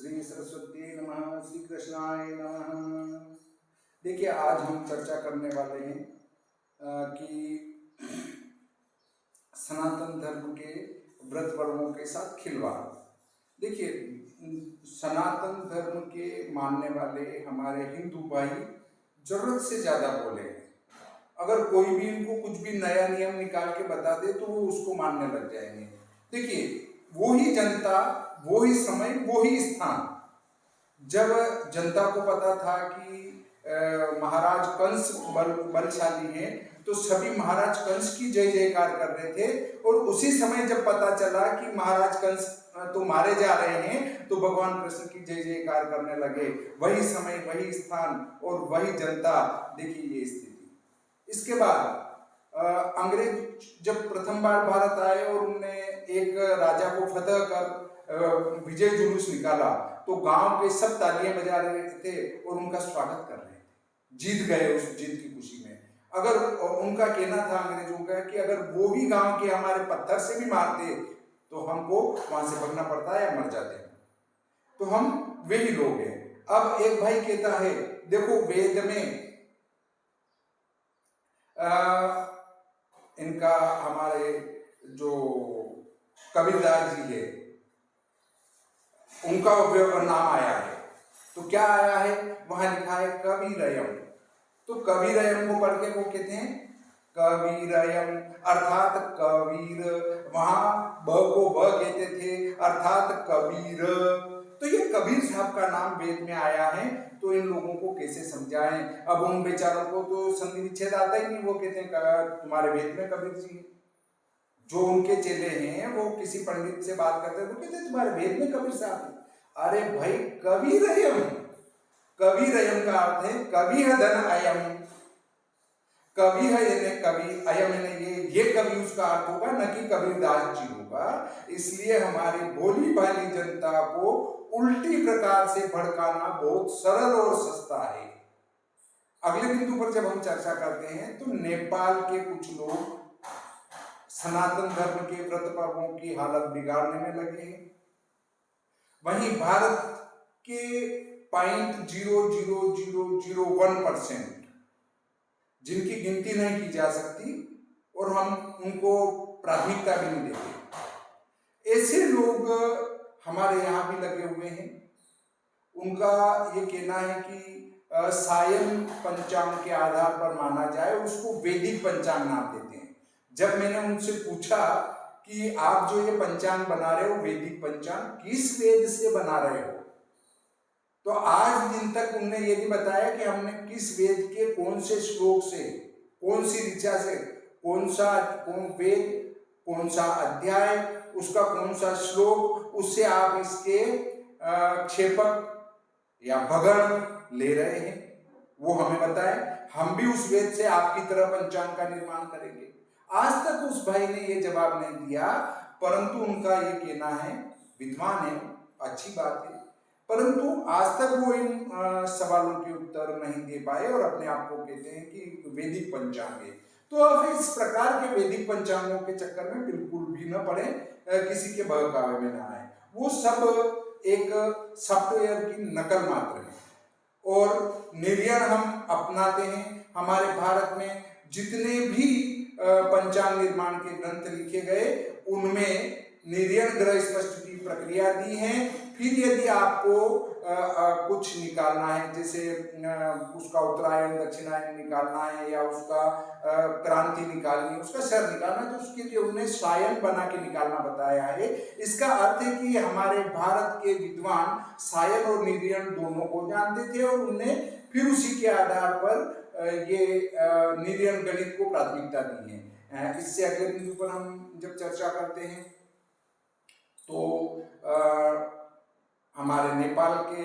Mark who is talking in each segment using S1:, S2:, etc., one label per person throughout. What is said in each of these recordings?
S1: श्री सरस्वती नमः, श्री कृष्णाय नमः। देखिए, आज हम चर्चा करने वाले हैं कि सनातन धर्म के व्रत पर्वों के साथ खिलवाड़। देखिए, सनातन धर्म के मानने वाले हमारे हिंदू भाई जरूरत से ज्यादा बोले हैं। अगर कोई भी इनको कुछ भी नया नियम निकाल के बता दे तो वो उसको मानने लग जाएंगे। देखिए, वो ही जनता, वो ही समय, वो ही स्थान। जब जनता को पता था कि महाराज कंस बलशाली हैं, तो सभी महाराज कंस की जय जयकार कर रहे थे। और उसी समय जब पता चला कि महाराज कंस तो मारे जा रहे हैं, तो भगवान कृष्ण की जय जयकार करने लगे। वही समय, वही स्थान और वही जनता। देखिए ये स्थिति। इसके बाद अंग्रेज जब प्रथम बार भारत आए और उन्होंने एक राजा को फतह कर विजय जुलूस निकाला, तो गांव के सब तालियां बजा रहे थे और उनका स्वागत कर रहे थे। जीत गए, उस जीत की खुशी में। अगर उनका कहना था अंग्रेजों का कि अगर वो भी गांव के हमारे पत्थर से भी मारते तो हमको वहां से भागना पड़ता है या मर जाते हैं। तो हम वही लोग हैं। अब एक भाई कहता है, देखो वेद में इनका हमारे जो कबीरदास जी है उनका नाम आया है। तो क्या आया है? वहां लिखा है कबीरयम। तो कबीरयम को पढ़ के वो कहते हैं कबीरयम, अर्थात कबीर। वहां ब को ब कहते थे, अर्थात कबीर। तो ये कबीर साहब का नाम वेद में आया है। तो इन लोगों को कैसे समझाएं? अब उन बेचारों को तो संधि विच्छेद आता ही नहीं। वो कहते हैं तुम्हारे वेद में कबीर जी है। जो उनके चेले हैं वो किसी पंडित से बात करते हैं, वो कहते हैं तुम्हारे वेद में कबीर साहब है। अरे भाई, कबीरयम, कबीरयम का अर्थ है कवि है धन अयम। कवि है यानी कवि, अयम यानी ये कवि उसका अर्थ होगा, न कि कबीरदास जी होगा। इसलिए हमारी भोली भाली जनता को उल्टी प्रकार से भड़काना बहुत सरल और सस्ता है। अगले बिंदु पर जब हम चर्चा करते हैं तो नेपाल के कुछ लोग सनातन धर्म के व्रत पर्वों की हालत बिगाड़ने में लगे हैं। वहीं भारत के 0.00001% जिनकी गिनती नहीं की जा सकती और हम उनको प्राथमिकता भी नहीं देते, ऐसे लोग हमारे यहाँ भी लगे हुए हैं। उनका ये कहना है कि सायन पंचांग के आधार पर माना जाए, उसको वैदिक पंचांग नाम देते हैं। जब मैंने उनसे पूछा कि आप जो ये पंचांग बना रहे हो, वैदिक पंचांग, किस वेद से बना रहे हो, तो आज दिन तक उन्होंने ये नहीं बताया कि हमने किस वेद के कौन से श्लोक से, कौन सी ऋचा से, कौन वेद, कौन सा अध्याय, उसका कौन सा श्लोक, उससे आप इसके क्षेपक या भगण ले रहे हैं, वो हमें बताएं। हम भी उस वेद से आपकी तरह पंचांग का निर्माण करेंगे। आज तक उस भाई ने ये जवाब नहीं दिया, परंतु उनका ये कहना है, विद्वान है, अच्छी बात है, परंतु आज तक वो इन सवालों के उत्तर नहीं दे पाए और अपने आप को कहते हैं कि वैदिक पंचांग है। तो अब इस प्रकार के वैदिक पंचांगों के चक्कर में बिल्कुल भी न पड़े, किसी के बहकावे में न आए। वो सब एक सॉफ्टवेयर की नकल मात्र है और निर्णय हम अपनाते हैं। हमारे भारत में जितने भी पंचांग निर्माण के ग्रंथ लिखे गए, उनमें निर्णय ग्रह स्पष्ट की प्रक्रिया दी है। फिर यदि आपको कुछ निकालना है, जैसे उसका उत्तरायण दक्षिणायन निकालना है या उसका क्रांति निकालनी है, उसका शर निकालना है, तो उसके लिए उन्हें सायन बना के निकालना बताया है। इसका अर्थ है कि हमारे भारत के विद्वान सायन और निर्णय दोनों को जानते थे और उन्हें फिर उसी के आधार पर ये निर्णय गणित को प्राथमिकता दी है। इससे अगले बिंदु पर हम जब चर्चा करते हैं तो हमारे नेपाल के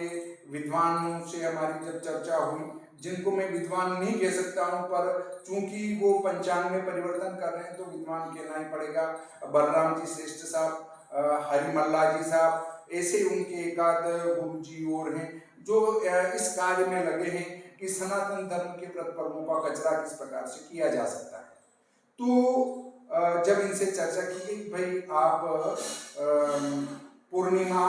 S1: विद्वानों से हमारी जब चर्चा हुई, जिनको मैं विद्वान नहीं कह सकता हूं, पर चूंकि वो पंचांग में परिवर्तन कर रहे हैं तो विद्वान कहना ही पड़ेगा। बलराम जी श्रेष्ठ साहब, हरिमल्ला जी साहब, ऐसे उनके एकाध गुरु जी और हैं जो इस कार्य में लगे हैं कि सनातन धर्म के व्रत पर्वों का कचरा किस प्रकार से किया जा सकता है। तो जब इनसे चर्चा की गई, भाई आप पूर्णिमा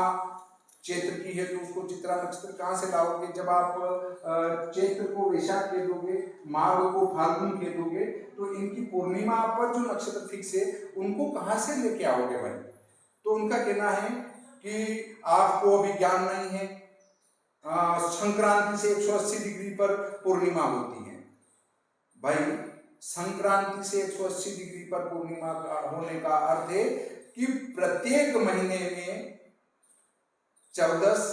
S1: चैत्र की है तो उसको चित्रा नक्षत्र कहाँ से लाओगे? जब आप चैत्र को वैशाख कह दोगे, माघ को फाल्गुन कह दोगे, तो इनकी पूर्णिमा पर जो नक्षत्र फिक्स है उनको कहाँ से लेके आओगे भाई? तो उनका कहना है कि आपको अभी ज्ञान नहीं है, संक्रांति से 180 डिग्री पर पूर्णिमा होती है। भाई संक्रांति से 180 डिग्री पर पूर्णिमा होने का अर्थ है कि प्रत्येक महीने में 14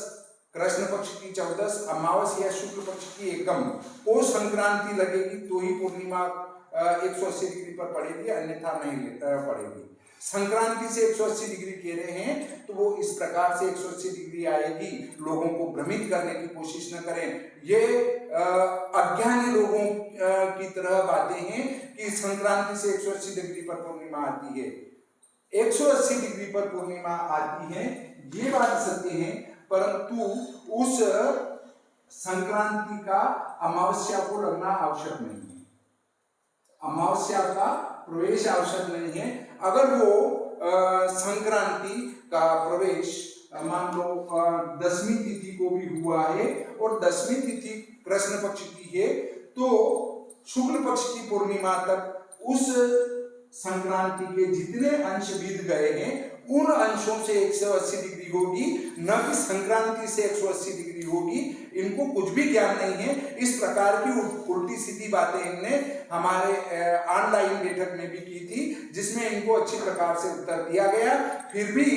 S1: कृष्ण पक्ष की 14 अमावस्या शुक्ल पक्ष की एकम को संक्रांति लगेगी तो ही पूर्णिमा 180 डिग्री पर पड़ेगी, अन्यथा नहीं पड़ेगी। संक्रांति से 180 डिग्री कह रहे हैं तो वो इस प्रकार से 180 डिग्री आएगी, लोगों को भ्रमित करने की कोशिश न करें। ये अज्ञानी लोगों की तरह बातें हैं कि संक्रांति से 180 डिग्री पर पूर्णिमा आती है। 180 डिग्री पर पूर्णिमा आती है, ये बात सत्य है, परंतु उस संक्रांति का अमावस्या को लगना आवश्यक नहीं है, अमावस्या का प्रवेश आवश्यक नहीं है। अगर वो संक्रांति का प्रवेश मान लो 10वीं तिथि को भी हुआ है और 10वीं तिथि कृष्ण पक्ष की है, तो शुक्ल पक्ष की पूर्णिमा तक उस संक्रांति के जितने अंश बीत गए हैं उन अंशों से 180 डिग्री होगी, न कि संक्रांति से 180 डिग्री होगी। इनको कुछ भी ज्ञान नहीं है। इस प्रकार की उल्टी सीधी बातें इनने हमारे ऑनलाइन बैठक में भी की थी, जिसमें इनको अच्छी प्रकार से उत्तर दिया गया। फिर भी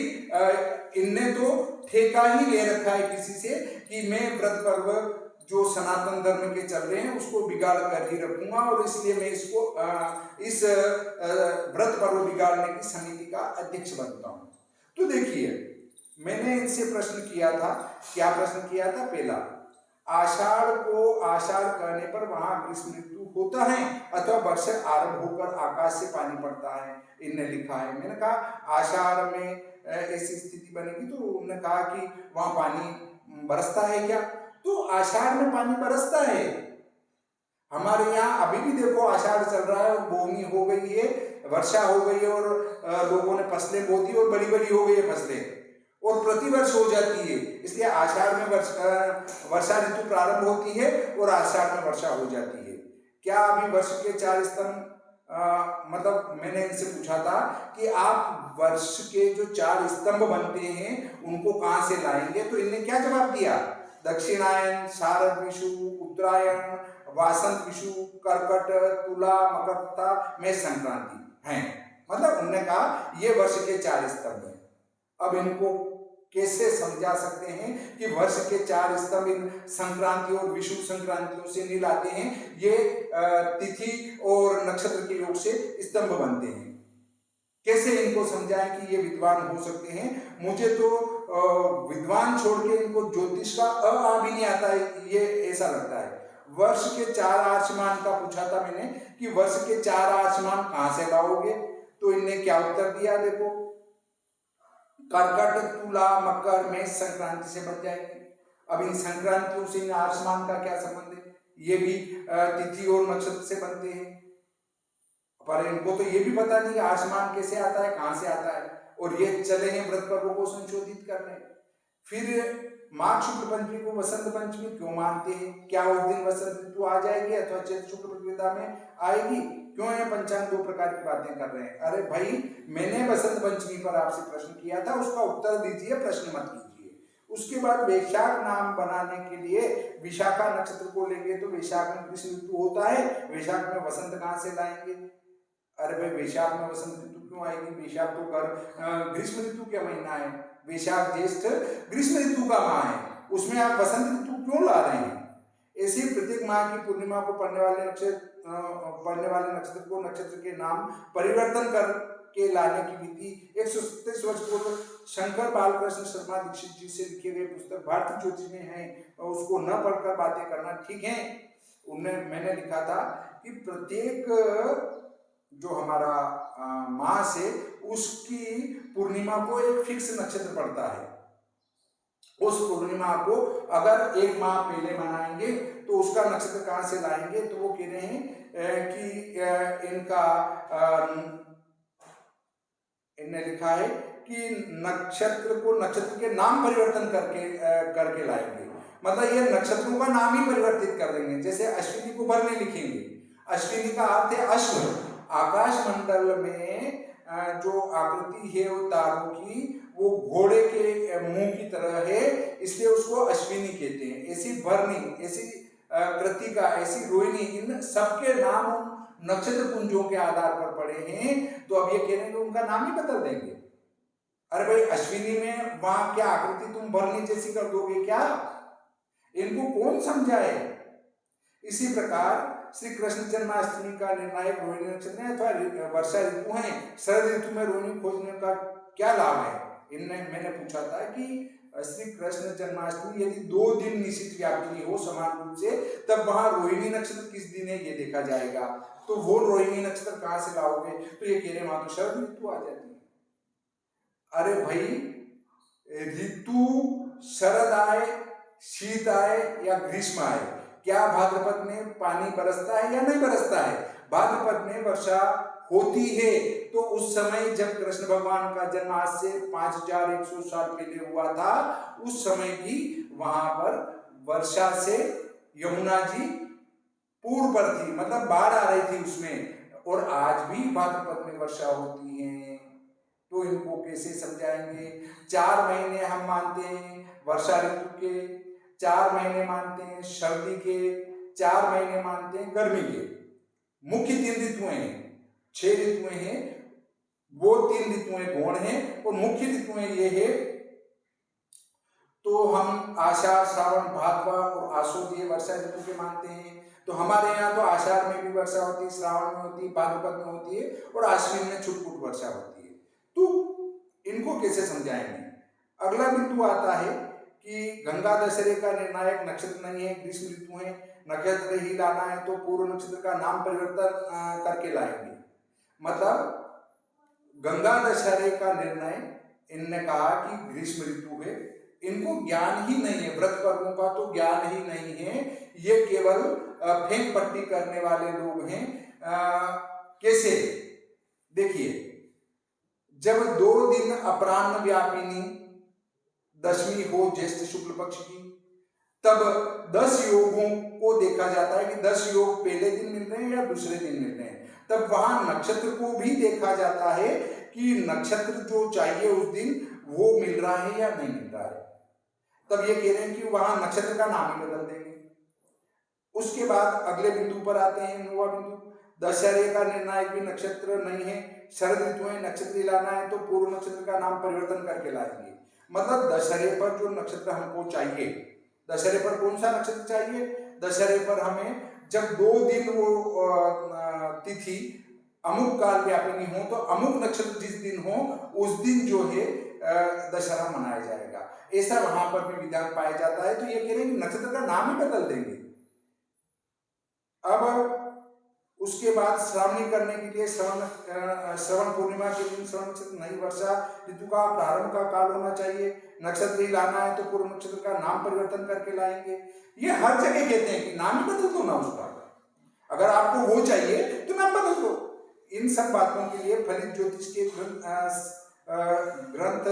S1: इनने तो ठेका ही ले रखा है किसी से कि मैं व्रत पर्व जो सनातन धर्म के चल रहे हैं उसको बिगाड़ कर ही रखूंगा, और इसलिए मैं इसको इस व्रत पर्व बिगाड़ने की समिति का अध्यक्ष बनता हूं। तो देखिए, मैंने इनसे प्रश्न किया था, क्या प्रश्न किया था? पहला, आषाढ़ को आषाढ़ कहने पर वहां ग्रीष्म ऋतु होता है अथवा वर्षा आरंभ होकर आकाश से पानी पड़ता है, इनने लिखा है। मैंने कहा आषाढ़ में ऐसी स्थिति बनेगी, तो उन्होंने कहा कि वहां पानी बरसता है क्या? तो आषाढ़ में पानी बरसता है। हमारे यहाँ अभी भी देखो आषाढ़ चल रहा है और बोनी हो गई है, वर्षा हो गई है और लोगों ने फसलें बो दी और बड़ी बड़ी हो गई है फसलें, और प्रतिवर्ष हो जाती है। इसलिए आषाढ़ में वर्षा ऋतु प्रारंभ होती है और आषाढ़ में वर्षा हो जाती है। क्या अभी वर्ष के 4 स्तंभ मतलब मैंने इनसे पूछा था कि आप वर्ष के जो 4 स्तंभ बनते हैं उनको कहाँ से लाएंगे? तो इनने क्या जवाब दिया? दक्षिणायन, शारद विषु, उत्तरायण, वासंत विषु, कर्कट, तुला, मकर तथा मेष संक्रांति हैं। मतलब उन्होंने कहा ये वर्ष के 4 स्तंभ हैं। अब इनको कैसे समझा सकते हैं कि वर्ष के 4 स्तंभ इन संक्रांति और विषु संक्रांतियों से नहीं लाते हैं, ये तिथि और नक्षत्र के योग से स्तंभ बनते हैं। कैसे इनको समझाएं कि ये विद्वान हो सकते हैं? मुझे तो विद्वान छोड़ के इनको ज्योतिष का अ भी नहीं आता है, ये ऐसा लगता है। वर्ष के 4 आसमान का पूछा था मैंने कि वर्ष के 4 आसमान कहां से लाओगे? तो इनने क्या उत्तर दिया? देखो, कर्कट, तुला, मकर, मेष संक्रांति से बन जाएंगे। अब इन संक्रांतियों से इन आसमान का क्या संबंध है? ये भी तिथि और नक्षत्र से बनते हैं, पर इनको तो ये भी पता नहीं आसमान कैसे आता है, कहां से आता है, और ये चले हैं व्रत पर्वों को संशोधित करने। फिर माघ शुक्ल पंचमी को वसंत पंचमी क्यों मानते हैं? क्या उस दिन वसंत ऋतु आ जाएगी अथवा चैत्र शुक्ल प्रतिपदा में आएगी? क्यों है पंचांग 2 प्रकार की बातें कर रहे हैं? अरे भाई, मैंने वसंत पंचमी पर आपसे प्रश्न किया था, उसका उत्तर दीजिए, प्रश्न मत कीजिए। उसके बाद वैशाख नाम बनाने के लिए विशाखा नक्षत्र को लेंगे तो वैशाख में ग्रीष्म ऋतु होता है, वैशाख में वसंत कहां से लाएंगे? अरे भाई, वैशाख में वसंत ऋतु क्यों आएगी? वैशाख तो ग्रीष्म ऋतु का महीना है, वैशाख ज्येष्ठ ग्रीष्म ऋतु का माह है, उसमें आप वसंत ऋतु क्यों ला रहे हैं? ऐसे ही प्रत्येक माह की पूर्णिमा को पढ़ने वाले नक्षत्र को नक्षत्र के नाम परिवर्तन करके लाने की विधि 137 वर्ष पूर्व शंकर बालकृष्ण शर्मा दीक्षित जी से लिखे गए पुस्तक भारतीय ज्योतिष में है, उसको न पढ़कर बातें करना ठीक है। उन्हें मैंने लिखा था कि प्रत्येक जो हमारा माह से उसकी पूर्णिमा को एक फिक्स नक्षत्र पड़ता है। उस पूर्णिमा को अगर एक माह पहले मनाएंगे तो उसका नक्षत्र कहां से लाएंगे? तो वो कह रहे हैं कि इनका इनने लिखा है कि नक्षत्र के नाम परिवर्तन करके लाएंगे। मतलब ये नक्षत्रों का नाम ही परिवर्तित कर देंगे। जैसे अश्विनी को भरनी लिखेंगे, अश्विनी का अर्थ है अश्व। आकाश मंडल में जो आकृति है वो तारों की, वो घोड़े के मुंह की तरह है, इसलिए उसको अश्विनी कहते हैं। ऐसी भरनी, ऐसी कृतिका, ऐसी रोहिणी, इन सबके नाम नक्षत्र पुंजों के आधार पर पड़े हैं। तो अब ये कह रहे हैं कि उनका नाम ही बदल देंगे। अरे भाई, अश्विनी में वहां क्या आकृति तुम भरनी जैसी कर दोगे क्या? इनको कौन समझाए? इसी प्रकार श्री कृष्ण जन्माष्टमी का निर्णायक रोहिणी नक्षत्र है अथवा वर्षा ऋतु है। शरद ऋतु में रोहिणी खोजने का क्या लाभ है? मैंने पूछा था कि श्री कृष्ण जन्माष्टमी यदि 2 दिन निश्चित व्यापिनी हो समान रूप से, तब वहां रोहिणी नक्षत्र किस दिन है ये देखा जाएगा। तो वो रोहिणी नक्षत्र कहां से लाओगे? तो ये कह रहे वहां तो शरद ऋतु आ जाती है। अरे भाई, ऋतु शरद आए, शीत आए या ग्रीष्म आए, क्या भाद्रपद में पानी बरसता है या नहीं बरसता है? भाद्रपद में वर्षा होती है। तो उस समय जब कृष्ण भगवान का जन्म आज से 5100 साल पहले हुआ था, उस समय भी वहां पर वर्षा से यमुना जी पूर्व पर थी, मतलब बाढ़ आ रही थी उसमें। और आज भी भाद्रपद में वर्षा होती है। तो इनको कैसे समझाएंगे? 4 महीने हम मानते हैं वर्षा ऋतु के, 4 महीने मानते हैं सर्दी के, 4 महीने मानते हैं गर्मी के। मुख्य 3 ऋतुएं हैं, 6 ऋतुएं हैं, वो 3 ऋतुएं गौण हैं और मुख्य ऋतुएं ये है। तो हम आषाढ़, श्रावण, भादवा और आसोज ये वर्षा ऋतु के मानते हैं। तो हमारे यहाँ तो आषाढ़ में भी वर्षा होती है, श्रावण में होती है, भाद्रपद में होती है और आश्विन में छुटपुट वर्षा होती है। तो इनको कैसे समझाएंगे? अगला बिंदु आता है कि गंगा दशहरे का निर्णायक नक्षत्र नहीं है, ग्रीष्म ऋतु है, नक्षत्र ही लाना है तो पूर्व नक्षत्र का नाम परिवर्तन करके लाएंगे। मतलब गंगा दशहरे का निर्णय इनने कहा कि ग्रीष्म ऋतु है। इनको ज्ञान ही नहीं है, व्रत पर्वों का तो ज्ञान ही नहीं है। ये केवल फेंक पट्टी करने वाले लोग हैं। कैसे? देखिए, जब 2 दिन अपराह्न व्यापिनी दशमी हो ज्येष्ठ शुक्ल पक्ष की, तब 10 योगों को देखा जाता है कि 10 योग पहले दिन मिल रहे हैं या दूसरे दिन मिल रहे हैं। तब वहां नक्षत्र को भी देखा जाता है कि नक्षत्र जो चाहिए उस दिन वो मिल रहा है या नहीं मिल रहा है। तब ये कह रहे हैं कि वहां नक्षत्र का नाम ही बदल देंगे। उसके बाद अगले बिंदु पर आते हैं, 9वां बिंदु, दशहरे का निर्णायक भी नक्षत्र नहीं है, शरद ऋतु में नक्षत्र लाना है तो पूर्व नक्षत्र का नाम परिवर्तन करके लाएंगे। मतलब दशहरे पर जो नक्षत्र हमको चाहिए, दशहरे पर कौन सा नक्षत्र चाहिए? दशहरे पर हमें जब 2 दिन वो तिथि अमुक काल व्यापिनी हो, तो अमुक नक्षत्र जिस दिन हो उस दिन जो है दशहरा मनाया जाएगा। ऐसा वहां पर भी विधान पाया जाता है। तो ये कह रहे हैं कि नक्षत्र का नाम ही बदल देंगे। अब उसके बाद श्रावणी करने के लिए श्रवण पूर्णिमा के दिन श्रवण नक्षत्र नई वर्षा ऋतु का प्रारंभ का काल होना चाहिए। नक्षत्र ही लाना है तो पूर्व नक्षत्र का नाम परिवर्तन करके लाएंगे। ये हर जगह कहते हैं कि नाम ही बदल दो ना उसका, अगर आपको वो चाहिए तो नाम बदल दो। इन सब बातों के लिए फलित ज्योतिष के ग्रंथ,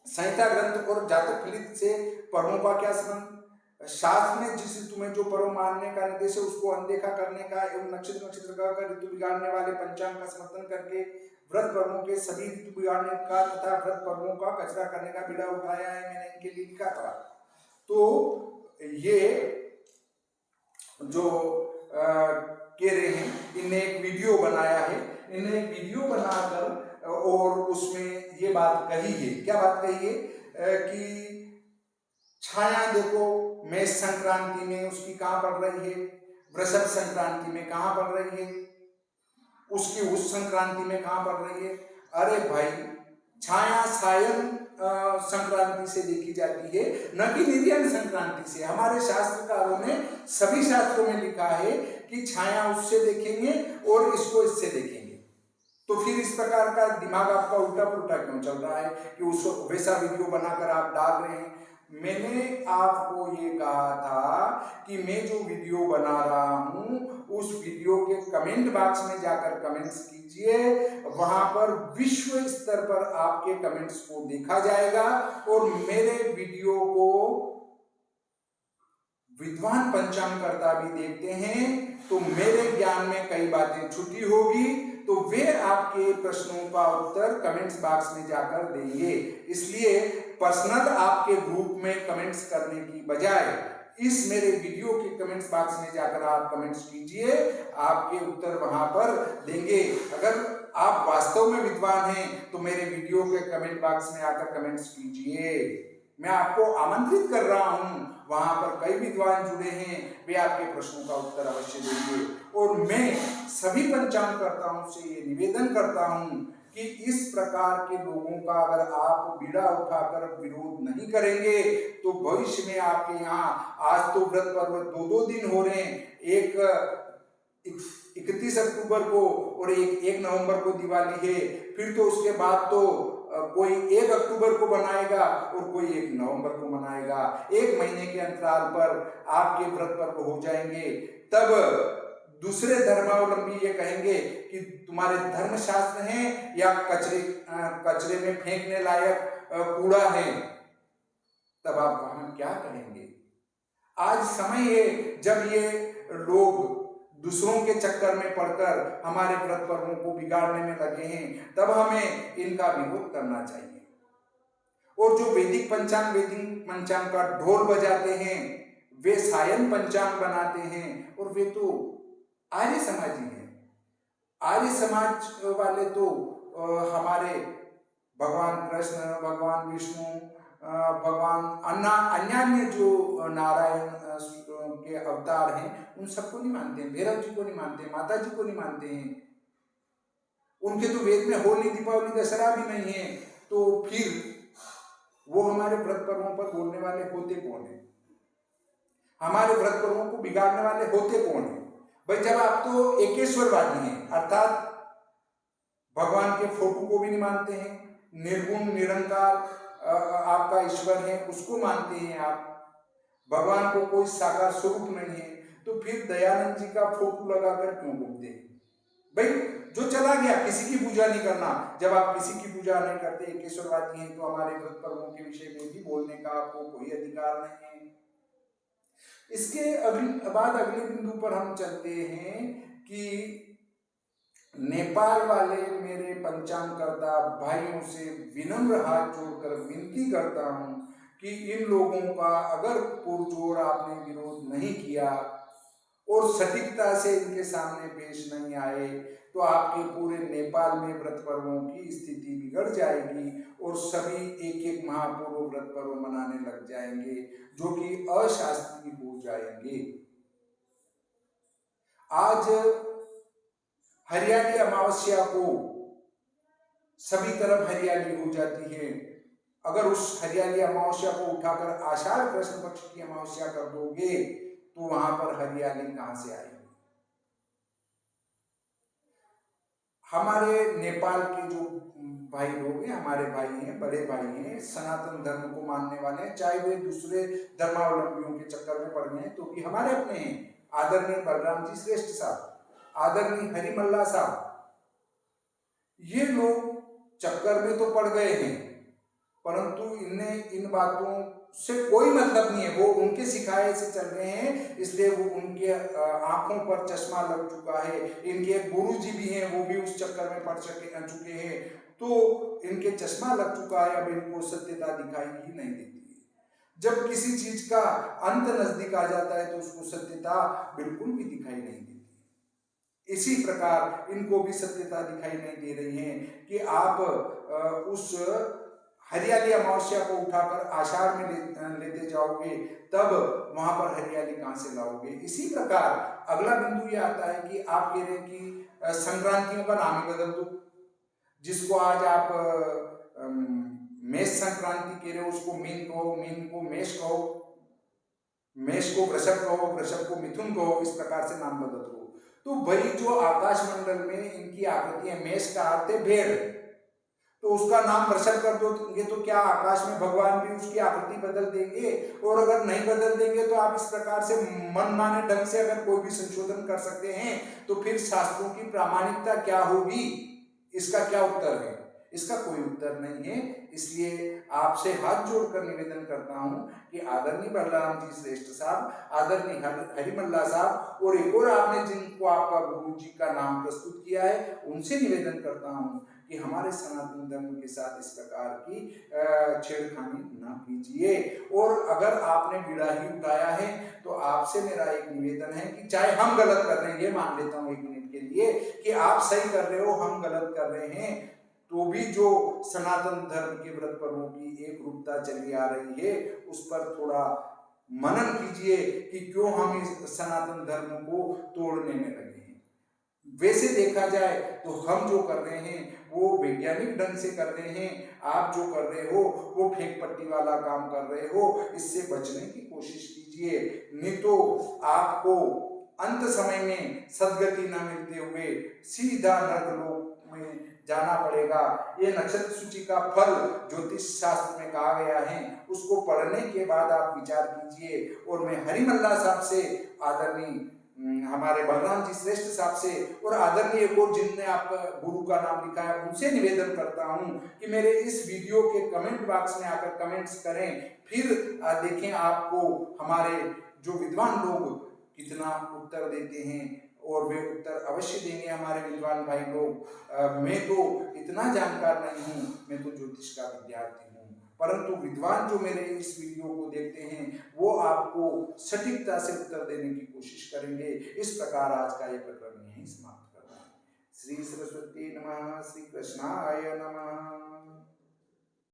S1: संहिता ग्रंथ और जातक फलित से पर्वों का क्या संबंध? शास्त्र में जिस ऋतु में जो पर्व मानने का निर्देश है उसको अनदेखा करने का एवं नक्षत्र का ऋतु बिगाड़ने वाले पंचांग का समर्थन करके व्रत पर्वों के सभी ऋतु बिगाड़ने का तथा व्रत पर्वों का कचरा करने का बीड़ा उठाया है। मैंने इनके लिए लिखा था। तो ये जो कह रहे हैं, इन्हें एक वीडियो बनाया है, इन्हें एक वीडियो बनाकर और उसमें ये बात कही है। क्या बात कही है? कि छाया देखो मेष संक्रांति में उसकी कहाँ पड़ रही है, वृषभ संक्रांति में कहाँ पड़ रही है, उसकी उस संक्रांति में कहाँ पड़ रही है। अरे भाई, छाया सायन संक्रांति से देखी जाती है, न कि निर्यन संक्रांति से। हमारे शास्त्रकारों ने सभी शास्त्रों में लिखा है कि छाया उससे देखेंगे और इसको इससे देखेंगे। तो फिर इस प्रकार का दिमाग आपका उल्टा पुल्टा क्यों चल रहा है कि उसको वैसा वीडियो बनाकर आप डाल रहे हैं? मैंने आपको ये कहा था कि मैं जो वीडियो बना रहा हूँ उस वीडियो के कमेंट बॉक्स में जाकर कमेंट्स कीजिए, वहां पर विश्व स्तर पर आपके कमेंट्स को देखा जाएगा और मेरे वीडियो को विद्वान पंचांगकर्ता भी देखते हैं, तो मेरे ज्ञान में कई बातें छुटी होगी तो वे आपके प्रश्नों का उत्तर कमेंट्स बॉक्स में जाकर देंगे। इसलिए पर्सनल आपके ग्रुप में कमेंट्स करने की बजाय इस मेरे वीडियो के कमेंट्स बॉक्स में जाकर आप कमेंट्स कीजिए, आपके उत्तर वहां पर देंगे। अगर आप वास्तव में विद्वान हैं तो मेरे वीडियो के कमेंट बॉक्स में आकर कमेंट्स कीजिए। मैं आपको आमंत्रित कर रहा हूं, वहां पर कई विद्वान जुड़े हैं, वे आपके प्रश्नों का उत्तर अवश्य देंगे। और मैं सभी पंचांगकर्ताओं से ये निवेदन करता हूं कि इस प्रकार के लोगों का अगर आप बीड़ा उठाकर विरोध नहीं करेंगे तो भविष्य में आपके यहाँ, आज तो व्रत पर्व 2-2 दिन हो रहे हैं, एक 31 अक्टूबर को और एक 1 नवंबर को दिवाली है, फिर तो उसके बाद तो कोई 1 अक्टूबर को मनाएगा और कोई 1 नवंबर को मनाएगा। 1 महीने के अंतराल पर आपके व्रत पर्व हो जाएंगे। तब दूसरे धर्मावलंबी ये कहेंगे कि तुम्हारे धर्मशास्त्र हैं या कचरे में फेंकने लायक कूड़ा है, तब आप वहां क्या कहेंगे? आज समय है जब ये लोग दूसरों के चक्कर में पड़कर हमारे व्रत पर्वों को बिगाड़ने में लगे हैं, तब हमें इनका विरोध करना चाहिए। और जो वैदिक पंचांग का ढोल बजाते हैं, वे सायन पंचांग बनाते हैं, और वे तो आर्य समाजी हैं। आर्य समाज वाले तो हमारे भगवान कृष्ण, भगवान विष्णु, भगवान अन्य जो नारायण के अवतार हैं उन सबको नहीं मानते हैं, भैरव जी को नहीं मानते हैं, माता जी को नहीं मानते हैं। उनके तो वेद में होली, दीपावली, दशहरा भी नहीं है, तो फिर वो हमारे व्रत पर्वों पर बोलने वाले होते कौन है? हमारे व्रत पर्वों को बिगाड़ने वाले होते कौन है? भाई जब आप तो एकेश्वरवादी हैं, अर्थात भगवान के फोटो को भी नहीं मानते हैं, निर्गुण निरंकार आपका ईश्वर है उसको मानते हैं आप, भगवान को कोई साकार स्वरूप नहीं है, तो फिर दयानंद जी का फोटो लगाकर क्यों घूमते हैं? भाई जो चला गया, किसी की पूजा नहीं करना। जब आप किसी की पूजा नहीं करते, एकेश्वरवादी हैं, तो हमारे व्रत पर्वों के विषय में भी बोलने का आपको कोई अधिकार नहीं है। इसके बाद अगले बिंदु पर हम चलते हैं कि नेपाल वाले मेरे पंचांगकर्ता भाइयों से विनम्र हाथ जोड़कर विनती करता हूं कि इन लोगों का अगर पुरजोर आपने विरोध नहीं किया और सटीकता से इनके सामने पेश नहीं आए, तो आपके पूरे नेपाल में व्रत पर्वों की स्थिति बिगड़ जाएगी और सभी एक महापर्व व्रत पर्व मनाने लग जाएंगे जो कि अशास्त्रीय हो जाएंगे। आज हरियाली अमावस्या को सभी तरफ हरियाली हो जाती है, अगर उस हरियाली अमावस्या को उठाकर आषाढ़ कृष्ण पक्ष की अमावस्या कर दोगे तो वहां पर हरियाली कहां से आएगी? हमारे नेपाल के जो भाई लोग हैं, हमारे भाई हैं, बड़े भाई हैं, सनातन धर्म को मानने वाले हैं, चाहे वे दूसरे धर्मावलंबियों के चक्कर में पड़ गए हैं तो भी हमारे अपने हैं। आदरणीय बलराम जी श्रेष्ठ साहब, आदरणीय हरिमल्ला साहब, ये लोग चक्कर में तो पड़ गए हैं, परंतु इन्हें इन बातों से कोई मतलब नहीं है, वो उनके सिखाए से चल रहे हैं, इसलिए वो उनके आंखों पर चश्मा लग चुका है। इनके गुरु जी भी हैं, वो भी उस चक्कर में पड़ चुके हैं, तो इनके चश्मा लग चुका है, अब इनको सत्यता दिखाई ही नहीं देती है। जब किसी चीज का अंत नजदीक आ जाता है तो उसको सत्यता बिल्कुल भी दिखाई नहीं देती। इसी प्रकार इनको भी सत्यता दिखाई नहीं दे रही है कि आप उस हरियाली अमावस्या को उठाकर आषाढ़ में लेते जाओगे, तब वहां पर हरियाली कहां से लाओगे? इसी प्रकार अगला बिंदु ये आता है कि आप कह रहे हैं कि संक्रांतियों का नाम ही बदल दो, जिसको आज आप मेष संक्रांति कह रहे हो उसको मीन कहो, मीन को मेष कहो, मेष को वृषभ कहो, वृषभ को मिथुन कहो, इस प्रकार से नाम बदल दो। तो भाई जो आकाश मंडल में इनकी आकृति है, मेष का अर्थ है भेड़, तो उसका नाम प्रसन्न कर दोगे तो क्या आकाश में भगवान भी उसकी आकृति बदल देंगे? और अगर नहीं बदल देंगे तो आप इस प्रकार से मनमाने ढंग से अगर कोई भी संशोधन कर सकते हैं तो फिर शास्त्रों की प्रामाणिकता क्या होगी? इसका क्या उत्तर है? इसका कोई उत्तर नहीं है। इसलिए आपसे हाथ जोड़कर निवेदन करता हूं कि आदरणीय बलराम जी श्रेष्ठ साहब, आदरणीय हरिमल्ला साहब और एक और आपने जिनको आपका गुरु जी का नाम प्रस्तुत किया है, उनसे निवेदन करता हूं कि हमारे सनातन धर्म के साथ इस प्रकार की छेड़खानी ना कीजिए। और अगर आपने बिड़ा ही उठाया है तो आपसे मेरा एक निवेदन है कि चाहे हम गलत कर रहे हैं, ये मान लेता हूं एक मिनट के लिए कि आप सही कर रहे हो, हम गलत कर रहे हैं, तो भी जो सनातन धर्म के व्रत पर्वों की एक रूपता चली आ रही है उस पर थोड़ा मनन कीजिए कि क्यों हम इस सनातन धर्म को तोड़ने में लगे हैं। वैसे देखा जाए तो हम जो कर रहे हैं वो वैज्ञानिक ढंग से कर रहे हैं, आप जो कर रहे हो वो फेंक पट्टी वाला काम कर रहे हो। इससे बचने की कोशिश कीजिए, नहीं तो आपको अंत समय में सदगति न मिलते हुए सीधा नरकलोक में जाना पड़ेगा। ये नक्षत्र सूची का फल ज्योतिष शास्त्र में कहा गया है, उसको पढ़ने के बाद आप विचार कीजिए। और मैं हरिमल्ला साहब से, आदरणीय हमारे बलराम जी श्रेष्ठ साहब से और आदरणीय को जिनने आप गुरु का नाम लिखा है उनसे निवेदन करता हूं कि मेरे इस वीडियो के कमेंट बॉक्स में आकर कमेंट्स करें। फिर देखें आपको हमारे जो विद्वान लोग कितना उत्तर देते हैं, और वे उत्तर अवश्य देंगे हमारे विद्वान भाई लोग। मैं तो इतना जानकार नहीं हूँ, मैं तो ज्योतिष का विद्यार्थी हूँ, परंतु विद्वान जो मेरे इस वीडियो को देखते हैं वो आपको सटीकता से उत्तर देने की कोशिश करेंगे। इस प्रकार आज का ये प्रकरण यहीं समाप्त करना है। श्री सरस्वती नमः, श्री कृष्णाय नमः।